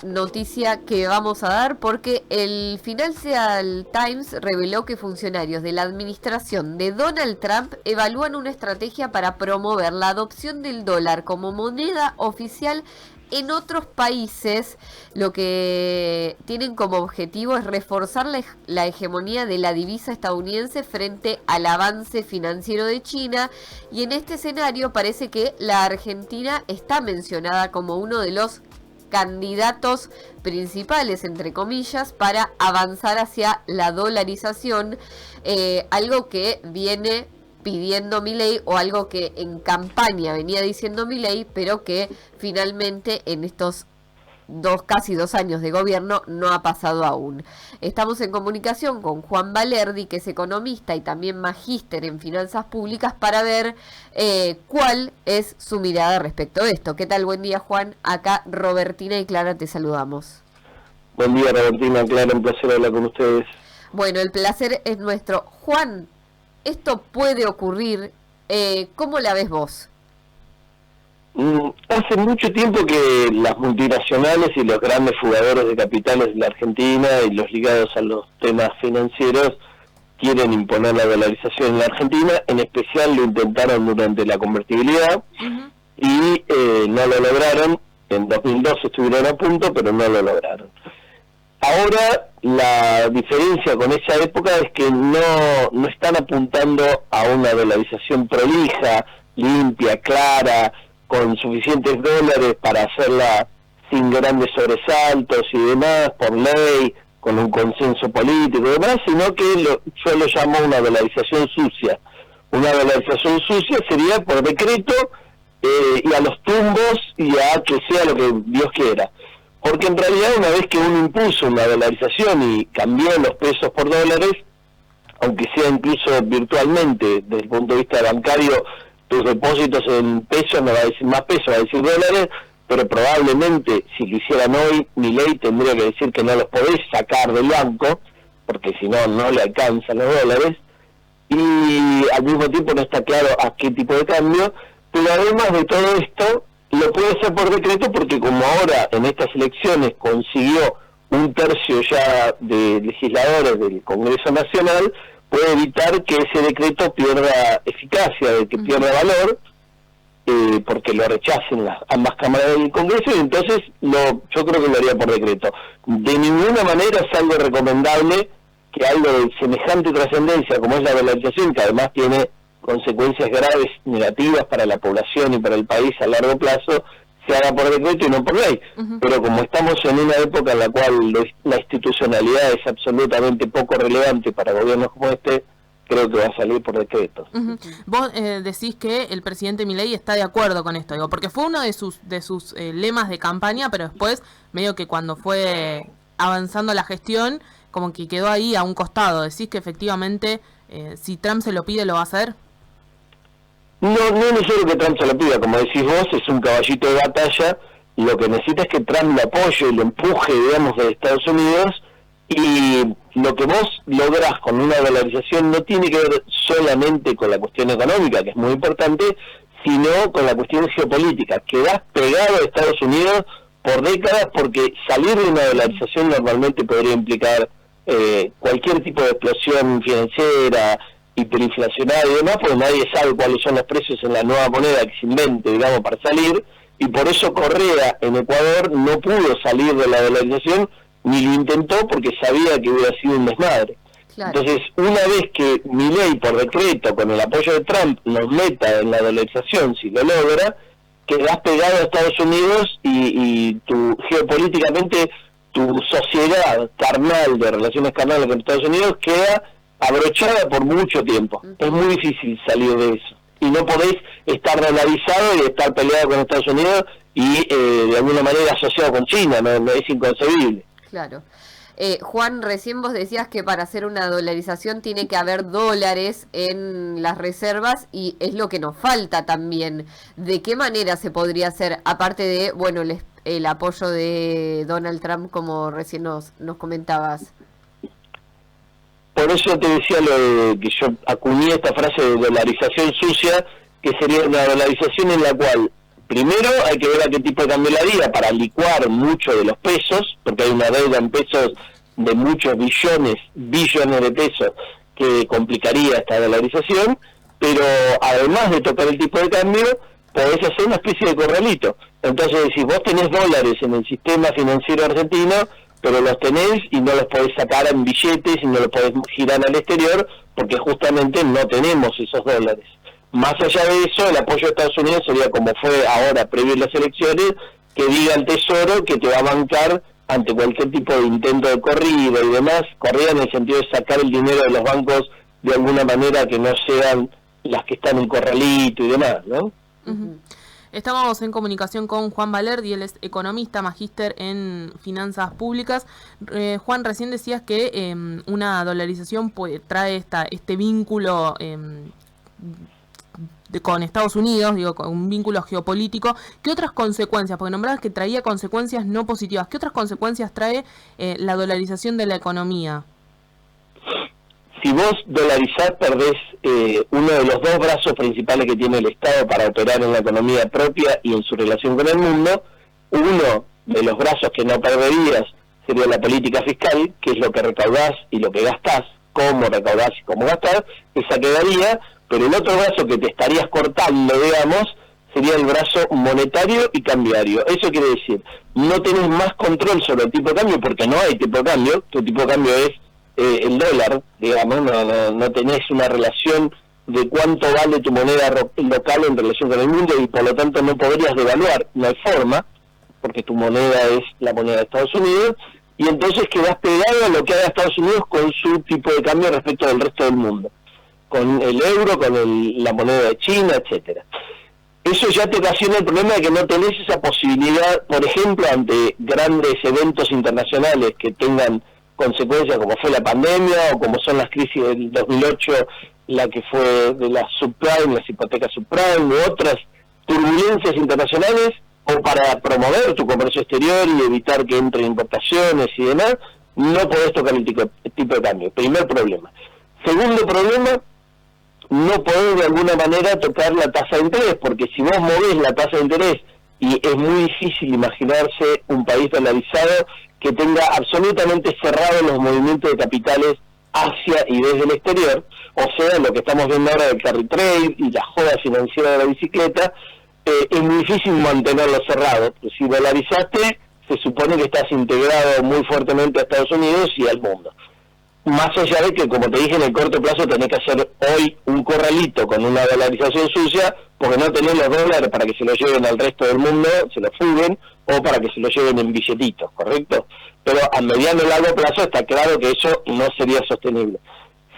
noticia que vamos a dar porque el Financial Times reveló que funcionarios de la administración de Donald Trump evalúan una estrategia para promover la adopción del dólar como moneda oficial en otros países. Lo que tienen como objetivo es reforzar la hegemonía de la divisa estadounidense frente al avance financiero de China, y en este escenario parece que la Argentina está mencionada como uno de los candidatos principales, entre comillas, para avanzar hacia la dolarización, algo que viene pidiendo Milei, o algo que en campaña venía diciendo Milei, pero que finalmente en estos casi 2 años de gobierno no ha pasado aún. Estamos en comunicación con Juan Valerdi, que es economista y también magíster en finanzas públicas, para ver cuál es su mirada respecto a esto. ¿Qué tal? Buen día, Juan. Acá Robertina y Clara te saludamos. Buen día, Robertina, Clara, un placer hablar con ustedes. Bueno, el placer es nuestro. Juan, ¿esto puede ocurrir? ¿Cómo la ves vos? Hace mucho tiempo que las multinacionales y los grandes jugadores de capitales de la Argentina y los ligados a los temas financieros quieren imponer la dolarización en la Argentina. En especial lo intentaron durante la convertibilidad y no lo lograron. En 2012 estuvieron a punto, pero no lo lograron. Ahora la diferencia con esa época es que no están apuntando a una dolarización prolija, limpia, clara, con suficientes dólares para hacerla sin grandes sobresaltos y demás, por ley, con un consenso político y demás, sino que yo lo llamo una dolarización sucia. Una dolarización sucia sería por decreto y a los tumbos y a que sea lo que Dios quiera. Porque en realidad una vez que uno impuso una dolarización y cambió los pesos por dólares, aunque sea incluso virtualmente, desde el punto de vista bancario, tus depósitos en pesos no va a decir más pesos, va a decir dólares, pero probablemente si lo hicieran hoy, Milei tendría que decir que no los podés sacar del banco, porque si no, no le alcanzan los dólares, y al mismo tiempo no está claro a qué tipo de cambio, pero además de todo esto, lo puede hacer por decreto porque como ahora en estas elecciones consiguió 1/3 ya de legisladores del Congreso Nacional, puede evitar que ese decreto pierda eficacia, de que pierda valor, porque lo rechacen ambas cámaras del Congreso, y entonces yo creo que lo haría por decreto. De ninguna manera es algo recomendable que algo de semejante trascendencia como es la dolarización, que además tiene consecuencias graves, negativas para la población y para el país a largo plazo, se haga por decreto y no por ley. Pero como estamos en una época en la cual la institucionalidad es absolutamente poco relevante para gobiernos como este, creo que va a salir por decreto. Vos decís que el presidente Milei está de acuerdo con esto, digo, porque fue uno de sus lemas de campaña, pero después medio que cuando fue avanzando la gestión, como que quedó ahí a un costado. ¿Decís que efectivamente si Trump se lo pide lo va a hacer? No es necesario que Trump se lo pida, como decís vos, es un caballito de batalla, y lo que necesita es que Trump lo apoye y lo empuje, digamos, de Estados Unidos, y lo que vos lográs con una dolarización no tiene que ver solamente con la cuestión económica, que es muy importante, sino con la cuestión geopolítica. Quedás pegado a Estados Unidos por décadas, porque salir de una dolarización normalmente podría implicar cualquier tipo de explosión financiera, hiperinflacionaria y demás, porque nadie sabe cuáles son los precios en la nueva moneda que se invente, digamos, para salir, y por eso Correa en Ecuador no pudo salir de la dolarización, ni lo intentó porque sabía que hubiera sido un desmadre. Claro. Entonces, una vez que Milei por decreto, con el apoyo de Trump, nos meta en la dolarización, si lo logra, quedás pegado a Estados Unidos y geopolíticamente tu sociedad carnal, de relaciones carnales con Estados Unidos, queda abrochada por mucho tiempo. Es muy difícil salir de eso. Y no podés estar dolarizado y estar peleado con Estados Unidos y de alguna manera asociado con China, no es inconcebible. Claro. Juan, recién vos decías que para hacer una dolarización tiene que haber dólares en las reservas, y es lo que nos falta también. ¿De qué manera se podría hacer, aparte de, bueno, el apoyo de Donald Trump, como recién nos comentabas? Por eso te decía que yo acuñé esta frase de dolarización sucia, que sería una dolarización en la cual primero hay que ver a qué tipo de cambio le haría para licuar mucho de los pesos, porque hay una deuda en pesos de muchos billones de pesos que complicaría esta dolarización, pero además de tocar el tipo de cambio, podés hacer una especie de corralito. Entonces, si vos tenés dólares en el sistema financiero argentino, pero los tenés y no los podés sacar en billetes y no los podés girar al exterior, porque justamente no tenemos esos dólares. Más allá de eso, el apoyo de Estados Unidos sería como fue ahora, previo a las elecciones, que diga al Tesoro que te va a bancar ante cualquier tipo de intento de corrida y demás, corrida en el sentido de sacar el dinero de los bancos de alguna manera que no sean las que están en corralito y demás, ¿no? Uh-huh. Estamos en comunicación con Juan Valerdi, él es economista, magíster en finanzas públicas. Juan, recién decías que una dolarización trae este vínculo con Estados Unidos, digo, con un vínculo geopolítico. ¿Qué otras consecuencias? Porque nombrabas que traía consecuencias no positivas. ¿Qué otras consecuencias trae la dolarización de la economía? Si vos dolarizás, perdés uno de los dos brazos principales que tiene el Estado para operar en la economía propia y en su relación con el mundo. Uno de los brazos que no perderías sería la política fiscal, que es lo que recaudás y lo que gastás, cómo recaudás y cómo gastás, esa quedaría, pero el otro brazo que te estarías cortando, digamos, sería el brazo monetario y cambiario. Eso quiere decir, no tenés más control sobre el tipo de cambio, porque no hay tipo de cambio, tu tipo de cambio es el dólar, digamos, no tenés una relación de cuánto vale tu moneda local en relación con el mundo y por lo tanto no podrías devaluar, no hay forma, porque tu moneda es la moneda de Estados Unidos, y entonces quedás pegado a lo que haga Estados Unidos con su tipo de cambio respecto del resto del mundo, con el euro, con la moneda de China, etcétera. Eso ya te ocasiona el problema de que no tenés esa posibilidad, por ejemplo, ante grandes eventos internacionales que tengan consecuencias como fue la pandemia o como son las crisis del 2008, la que fue de las subprime, las hipotecas subprime u otras turbulencias internacionales, o para promover tu comercio exterior y evitar que entren importaciones y demás, no podés tocar el tipo de cambio. Primer problema. Segundo problema, no podés de alguna manera tocar la tasa de interés, porque si vos movés la tasa de interés, y es muy difícil imaginarse un país dolarizado que tenga absolutamente cerrados los movimientos de capitales hacia y desde el exterior, o sea, lo que estamos viendo ahora del carry trade y la joda financiera de la bicicleta, es muy difícil mantenerlo cerrado. Pues si dolarizaste, se supone que estás integrado muy fuertemente a Estados Unidos y al mundo. Más allá de que, como te dije, en el corto plazo tenés que hacer hoy un corralito con una dolarización sucia, porque no tenés los dólares para que se lo lleven al resto del mundo, se lo fuguen, o para que se lo lleven en billetitos, ¿correcto? Pero a mediano y largo plazo está claro que eso no sería sostenible.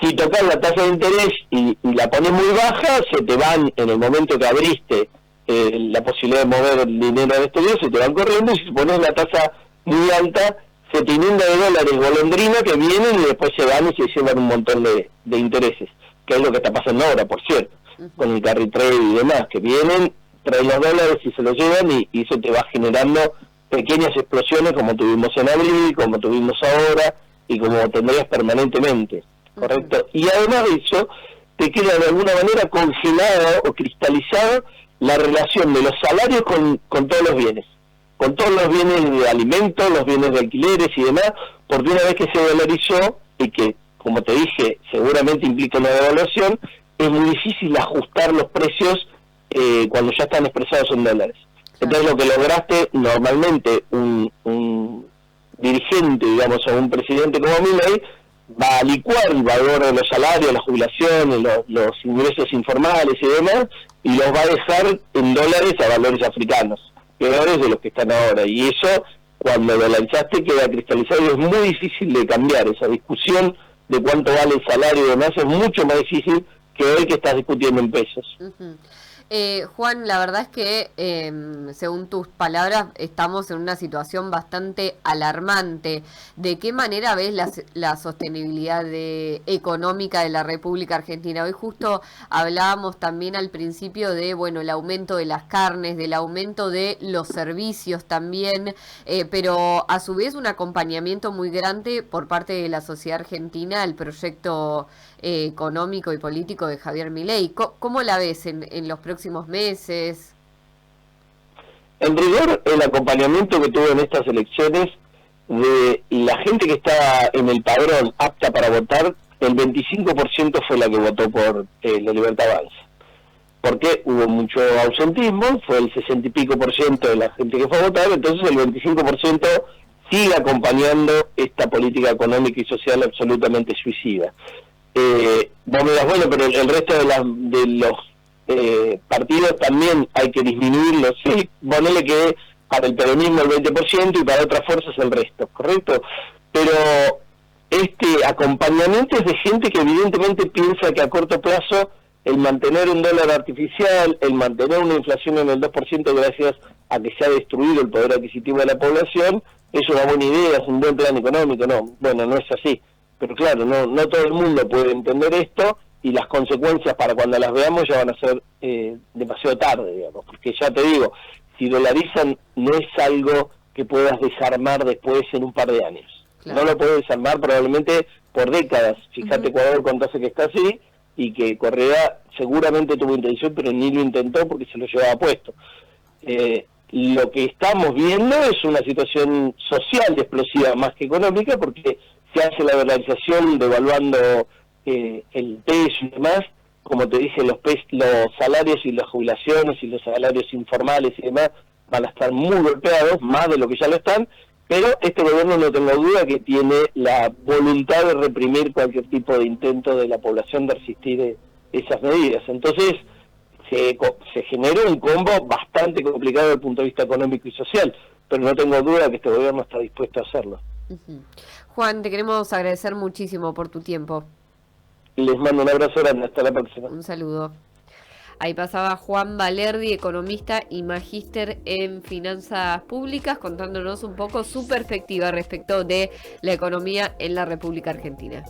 Si tocas la tasa de interés y la pones muy baja, se te van, en el momento que abriste la posibilidad de mover el dinero al exterior, se te van corriendo, y si pones la tasa muy alta, se te inunda de dólares golondrina que vienen y después se van y se llevan un montón de intereses, que es lo que está pasando ahora, por cierto, con el carry trade y demás, que vienen, traen los dólares y se los llevan y eso te va generando pequeñas explosiones como tuvimos en abril, como tuvimos ahora y como tendrías permanentemente, ¿correcto? Y además de eso, te queda de alguna manera congelada o cristalizada la relación de los salarios con todos los bienes. Con todos los bienes de alimentos, los bienes de alquileres y demás, porque una vez que se dolarizó, y que, como te dije, seguramente implica una devaluación, es muy difícil ajustar los precios cuando ya están expresados en dólares. Entonces lo que lograste, normalmente, un dirigente, digamos, o un presidente como Milei, va a licuar el valor de los salarios, las jubilaciones, los ingresos informales y demás, y los va a dejar en dólares a valores africanos, peores de los que están ahora, y eso cuando dolarizaste queda cristalizado y es muy difícil de cambiar. Esa discusión de cuánto vale el salario y demás es mucho más difícil que hoy que estás discutiendo en pesos. Juan, la verdad es que según tus palabras estamos en una situación bastante alarmante. ¿De qué manera ves la sostenibilidad económica de la República Argentina? Hoy justo hablábamos también al principio de, bueno, el aumento de las carnes, del aumento de los servicios también, pero a su vez un acompañamiento muy grande por parte de la sociedad argentina al proyecto económico y político de Javier Milei. ¿Cómo la ves en los próximos meses? En rigor, el acompañamiento que tuvo en estas elecciones de la gente que está en el padrón apta para votar, el 25% fue la que votó por la Libertad Avanza. Porque hubo mucho ausentismo, fue el 60 y pico por ciento de la gente que fue a votar, entonces el 25% sigue acompañando esta política económica y social absolutamente suicida. Vos me dirás, bueno, pero el resto de los partidos también hay que disminuirlos, sí, ponele que para el peronismo el 20% y para otras fuerzas el resto, ¿correcto? Pero este acompañamiento es de gente que evidentemente piensa que a corto plazo el mantener un dólar artificial, el mantener una inflación en el 2% gracias a que se ha destruido el poder adquisitivo de la población, es una buena idea, es un buen plan económico. No, bueno, no es así. Pero claro, no todo el mundo puede entender esto, y las consecuencias para cuando las veamos ya van a ser demasiado tarde, digamos, porque ya te digo, si dolarizan no es algo que puedas desarmar después en un par de años. Claro. No lo puedes desarmar probablemente por décadas. Fíjate Ecuador cuánto hace que está así, y que Correa seguramente tuvo intención, pero ni lo intentó porque se lo llevaba puesto. Lo que estamos viendo es una situación social de explosiva más que económica, porque se hace la dolarización devaluando el peso y demás. Como te dije, los salarios y las jubilaciones y los salarios informales y demás van a estar muy golpeados, más de lo que ya lo están, pero este gobierno no tengo duda que tiene la voluntad de reprimir cualquier tipo de intento de la población de resistir esas medidas. Entonces se generó un combo bastante complicado desde el punto de vista económico y social, pero no tengo duda que este gobierno está dispuesto a hacerlo. Juan, te queremos agradecer muchísimo por tu tiempo. Les mando un abrazo grande, hasta la próxima. Un saludo. Ahí pasaba Juan Valerdi, economista y magíster en finanzas públicas, contándonos un poco su perspectiva respecto de la economía en la República Argentina.